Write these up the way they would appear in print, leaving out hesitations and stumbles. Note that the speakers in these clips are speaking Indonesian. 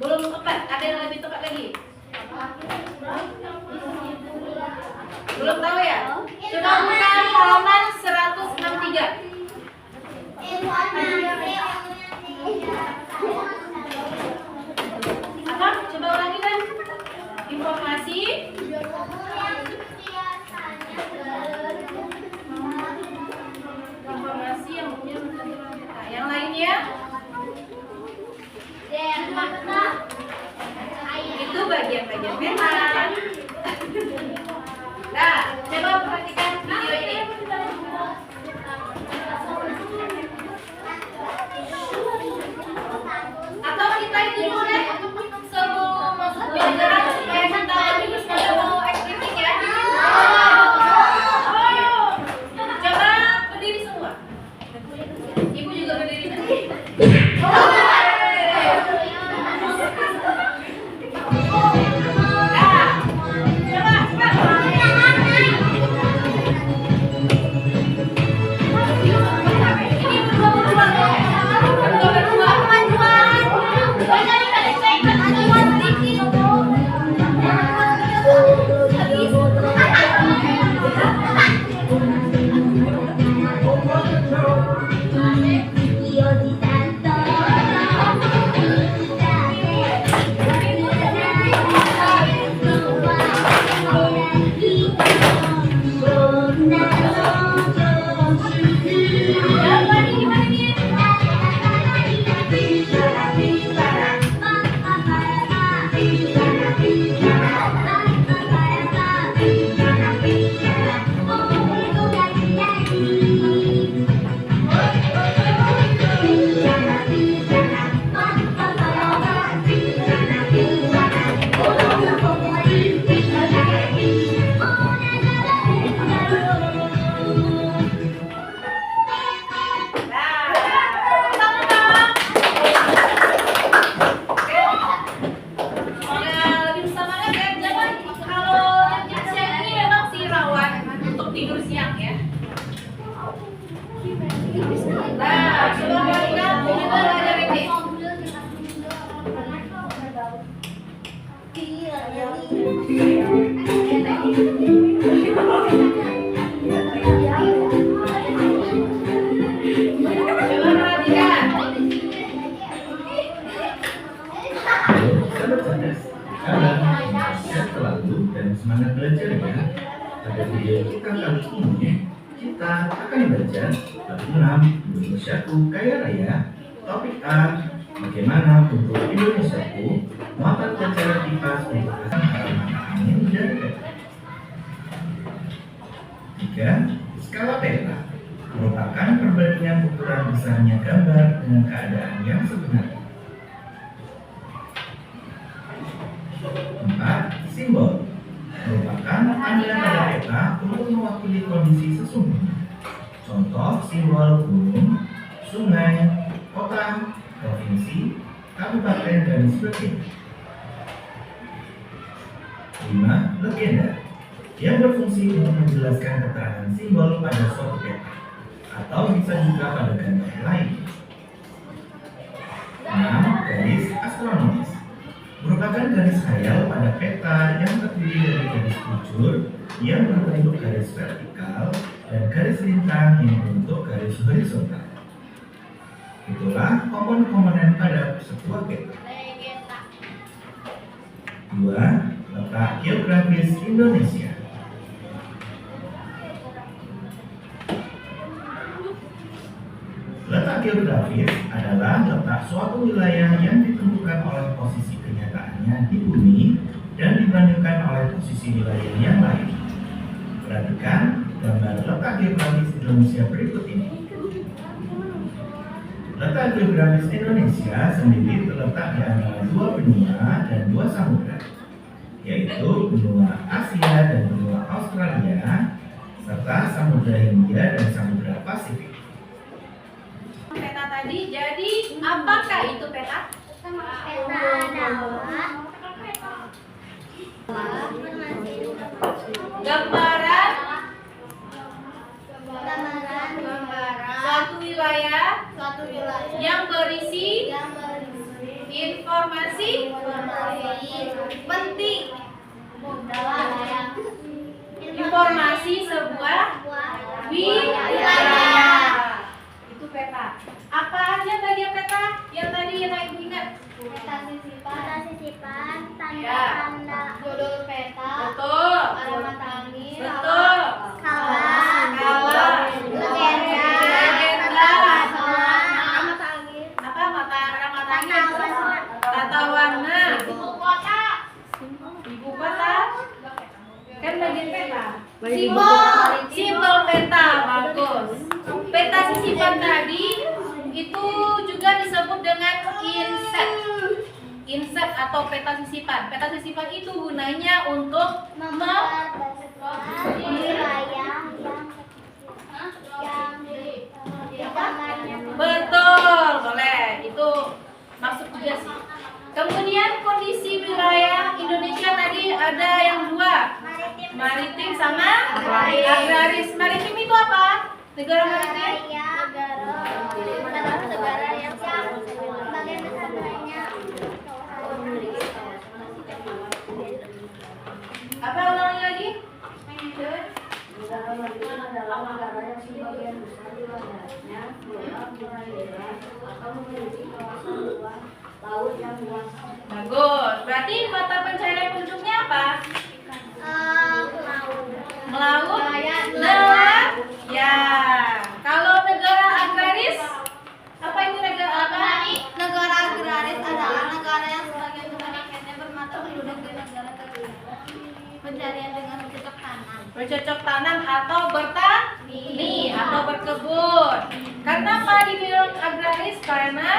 Belum tepat, ada yang lebih tepat lagi? Belum tahu ya? Coba buka halaman 163. Apa? Coba ulangi kan? Informasi yang punya peta. Yang lainnya? Itu bagian-bagian peta. Nah, coba perhatikan video ini. Atau kita itu dulu deh sebelum masuk pelajaran supaya kita lebih bisa mau activity ya. Coba berdiri semua. Ibu juga berdiri nanti. Semangat belajar ya. Pada video kita kali ini kita akan belajar bab 6 Indonesiaku Kaya Raya. Topik A, bagaimana bentuk Indonesiaku, muatan pelajaran IPA untuk halaman angin dan peta. 3. Skala peta merupakan perbandingan ukuran besarnya gambar dengan keadaan yang sebenarnya. 4. Simbol merupakan tanda pada peta untuk mewakili kondisi sesungguhnya. Contoh simbol gunung, sungai, kota, provinsi, kabupaten, dan sebagainya. 5. Legenda yang berfungsi untuk menjelaskan keterangan simbol pada suatu peta atau bisa juga pada gambar lain. 6. Garis astronomis merupakan garis khayal pada peta yang terdiri dari garis bujur yang berbentuk garis vertikal dan garis lintang yang berbentuk garis horizontal. Itulah komponen-komponen pada sebuah peta. 2. Letak geografis Indonesia. Letak geografis adalah letak suatu wilayah yang ditentukan oleh posisi kenyataannya di bumi dan dibandingkan oleh posisi wilayah yang lain. Perhatikan gambar letak geografis Indonesia berikut ini. Letak geografis Indonesia sendiri terletak di antara dua benua dan dua samudra, yaitu benua Asia dan benua Australia, serta Samudra Hindia dan Samudra Pasifik. Peta tadi, jadi apakah itu peta? Gambaran suatu wilayah yang berisi Informasi penting. Informasi sebuah wilayah. Itu peta. Apa aja tadi peta? Yang tadi yang ibu ingat? Peta sisipan, Ya. tanda-tanda judul peta, Betul. alamat angin, Betul. skala, legenda, alamat angin, Apa alamat angin? tata warna, Tata warna. ibu kota, Ibu kota. Kan bagian peta. simbol Peta, bagus. Peta sisipan tadi itu juga disebut dengan inset. Inset atau peta sisipan. Peta sisipan itu gunanya untuk mempertegas wilayah yang digambarnya. betul, boleh. Itu masuk juga sih. Kemudian kondisi wilayah Indonesia tadi ada yang dua, maritim sama agraris. Maritim itu apa? Negara maritim? Negara yang sebagian besarnya Apa ulangi lagi? Bagus. Berarti mata pencarian kunjungnya apa? Melaut, nelayan. Ya. Kalau negara agraris, apa itu negara apa? negara agraris adalah negara yang sebagian besar rakyatnya bermata penduduk di negara tersebut. Pencarian dengan bercocok tanam. Bercocok tanam atau bertani atau berkebun. Kenapa dibilang agraris? Karena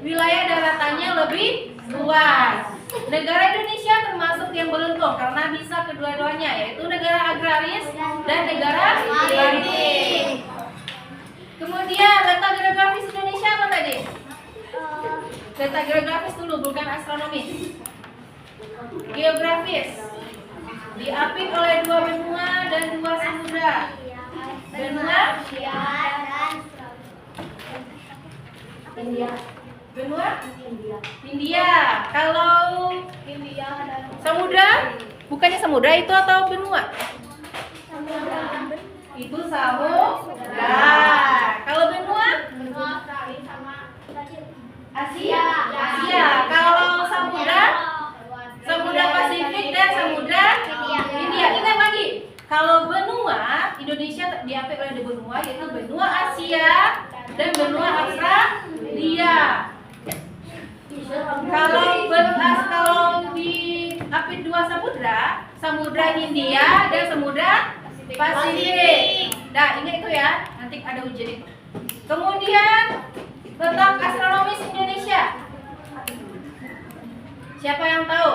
wilayah daratannya lebih luas. Negara Indonesia termasuk yang beruntung karena bisa kedua-duanya, yaitu negara agraris dan negara maritim. Kemudian letak geografis Indonesia apa tadi? Letak geografis dulu, bukan astronomis. Geografis diapit oleh dua benua dan dua samudra. Benua benua India. Kalau samudra, bukannya samudra itu atau benua? Itu samudra. Kalau benua? Asia. Asia. Kalau samudra? Samudra Pasifik dan samudra India. Ingat lagi. Kalau benua, Indonesia diapit oleh dua benua, yaitu benua Asia dan benua Australia. Kalau diapit dua samudra, samudra Hindia dan samudra Pasifik. Nah, ingat itu ya. Nanti ada ujian itu. Kemudian letak astronomis Indonesia. Siapa yang tahu?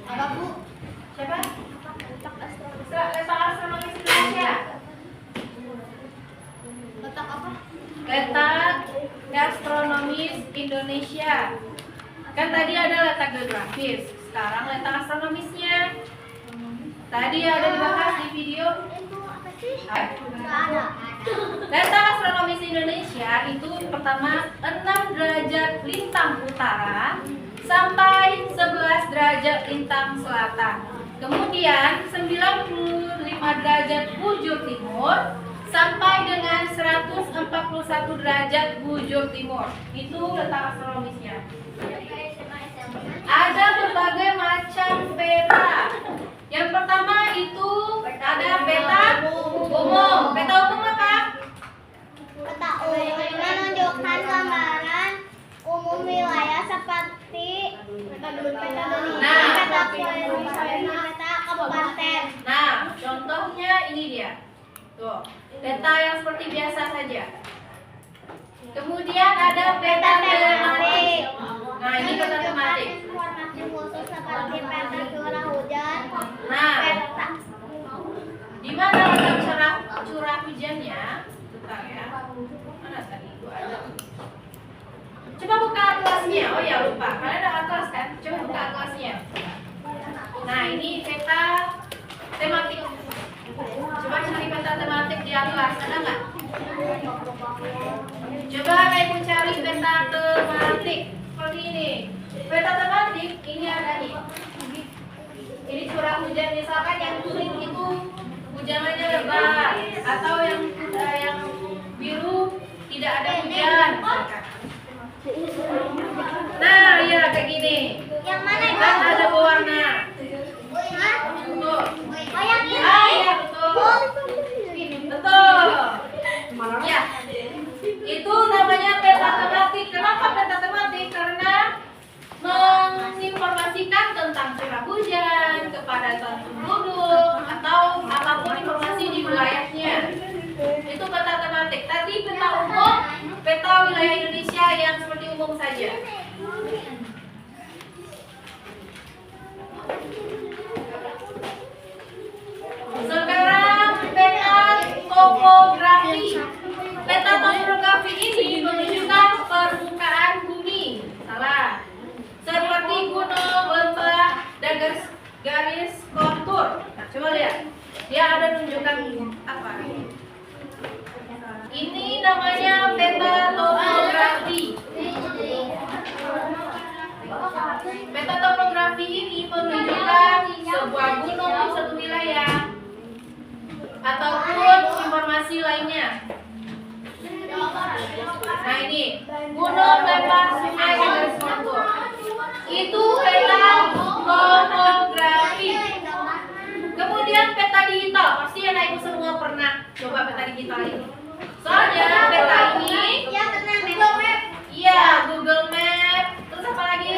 Apa Bu? Siapa? Letak astronomis Indonesia. Letak apa? Letak astronomis Indonesia. Kan tadi ada letak geografis. Sekarang letak astronomisnya. Tadi ada dibahas di video. Itu apa sih? Ah. Ada. Letak astronomis Indonesia itu pertama 6 derajat lintang utara sampai 11 derajat lintang selatan. Kemudian 95 derajat bujur timur sampai dengan 141 derajat bujur timur. Itu letak astronomisnya. Ada berbagai macam peta. Yang pertama itu ada peta umum. Peta umum apa? Peta umum menunjukkan gambaran umum wilayah seperti peta Nah. peta provinsi, peta kabupaten. Nah, contohnya ini dia. Tuh, peta yang seperti biasa saja. Kemudian ada peta tematik. Nah, ini peta tematik. Informasi khusus seperti peta curah hujan. Nah, Peta di mana letak curah hujannya? Bentar ya. Mana tadi itu ada? Coba buka atlasnya. Oh ya, lupa. Kalian ada atlas kan? Coba buka atlasnya. Nah, ini peta tematik. Coba cari peta tematik di atlas. Ada nggak? Coba ibu cari peta tematik seperti ini. Peta tematik ini ada nih. Ini curah hujan, misalkan yang kuning itu hujannya lebat, atau yang biru tidak ada hujan. Nah, iya kayak gini. Yang mana Ibu? Kan ada pewarna. Hah? Betul. Oh yang ini. Ah, iya betul. Betul. Ya. Itu namanya peta tematik. Kenapa peta tematik? Karena menginformasikan tentang curah hujan, kepadatan penduduk, atau apapun informasi di wilayahnya. Itu peta tematik. Tadi peta umum, peta wilayah Indonesia yang seperti umum saja. Sekarang peta topografi. Peta topografi ini menunjukkan permukaan bumi. Salah. Seperti gunung, lembah, dan garis kontur. Nah, coba lihat. Dia ada nunjukkan apa? Ini namanya peta topografi. Peta topografi ini menunjukkan sebuah gunung di suatu wilayah ataupun informasi lainnya. Nah ini gunung, lembah, sungai, dan garis kontur. Itu peta topografi. Kemudian peta digital, pasti anak ibu semua pernah coba peta digital ini. Soalnya peta ini, Google Map. iya Google Map. Terus apa lagi?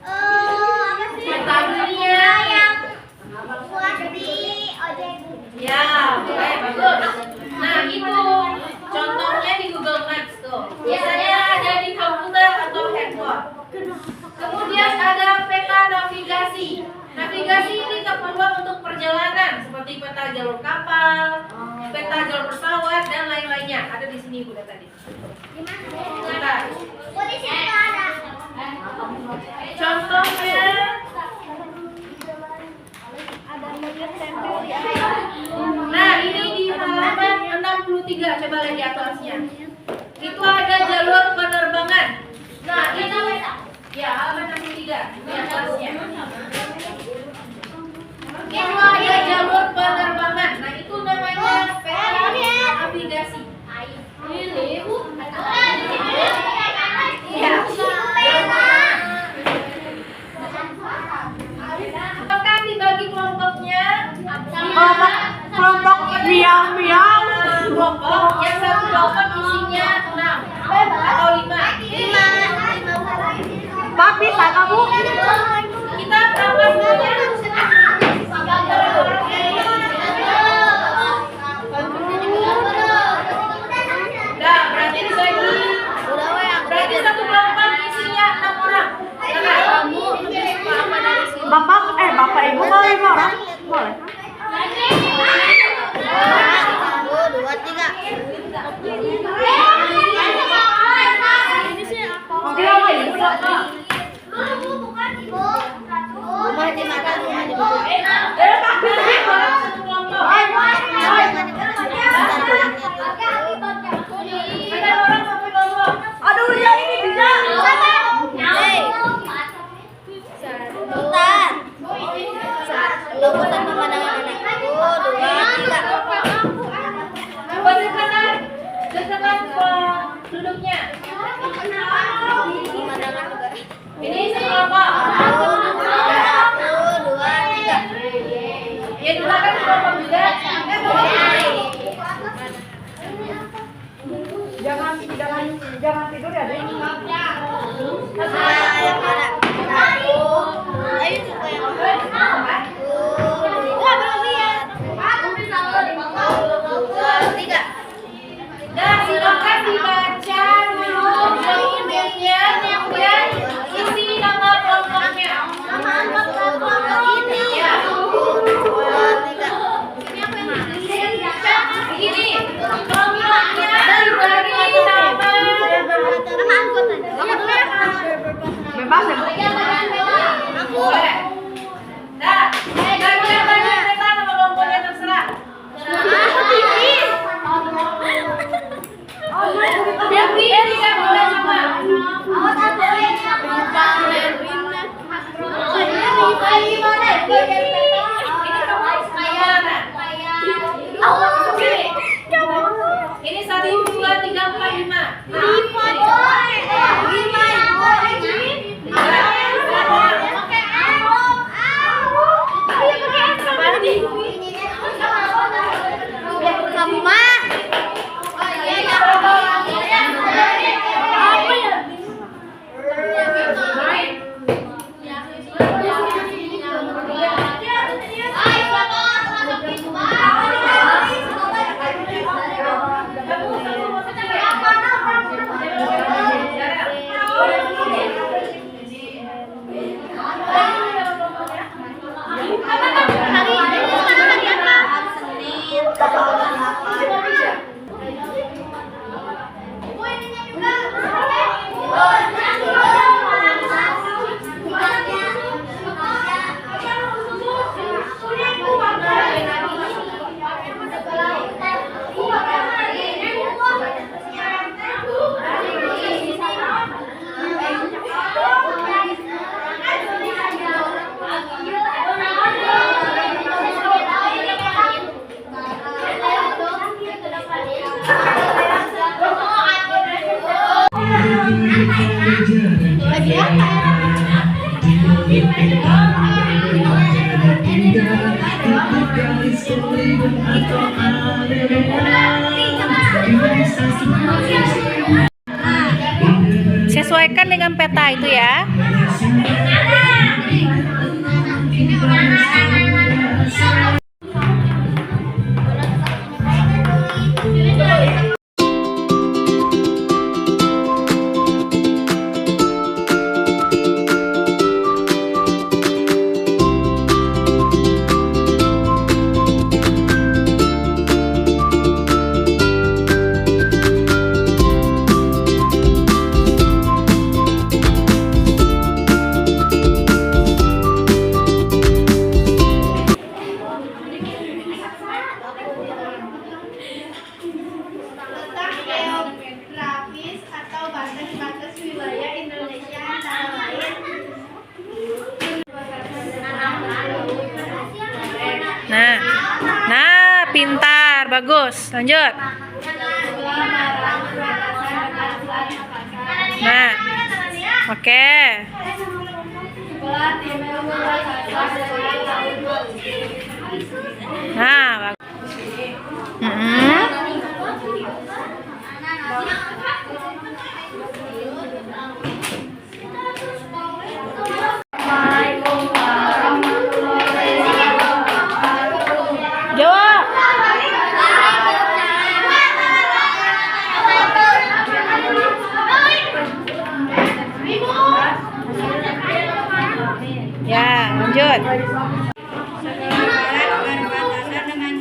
Apa sih? Peta dunia. Yang buat di ojek. Ya, oke, bagus. Nah itu contohnya di Google Maps tuh. Biasanya ada di komputer atau handphone. Kemudian ada peta navigasi. Navigasi ini keperluan untuk perjalanan seperti peta jalur kapal, peta jalur pesawat, dan lain-lainnya. Ada di sini udah tadi. Di mana? Bentar. Oh di sini nggak ada. Contohnya, Ada mobil tempel di nah ini di halaman 63. Coba lihat di atasnya. Itu ada jalur penerbangan. Nah ini ya halaman 63 di atasnya. Itu ada jalur penerbangan. Nah itu namanya peta navigasi. Ini iya. Akan dibagi kelompoknya. Kelompok miau-miau. Kelompok yang satu kelompok isinya 6 atau 5. Pak, bisa kamu? Kita berapa semuanya? Nah, berarti dibagi. Berarti satu kelompok isinya 6 orang. Bapak ibu mau 5 orang? Boleh. 1, 2, 3. Oke, apa ibu? Rumah di mana? Rumah di mana? Satu kelompok. Ada orang satu kelompok. Aduh, ya ini bisa. Bentar. Lompatan pemandangan anak. 1, 2, 3. Coba dekatan duduknya. Pemandangan juga. Ini sekelompok. 1, 2, 3. Ya dulu kan sekelompok juga. Jangan tidur ya, Dek. Yang mana? 1. Ayo coba yang mana? 3. Dan silakan dibaca dulu dokumennya, kemudian isi nama kelompoknya. Ya. Begini, kelompoknya diberi nama. Bebas ya, Bu? Boleh. Nah, bagian-bagian peta nama kelompoknya terserah. Sesuaikan dengan peta itu ya. Letak geografis atau batas-batas wilayah Indonesia antara lain. Nah, pintar, bagus. Lanjut. Nah, oke. Nah, bagus. Jawab. Ya, lanjut. Berbatasan dengan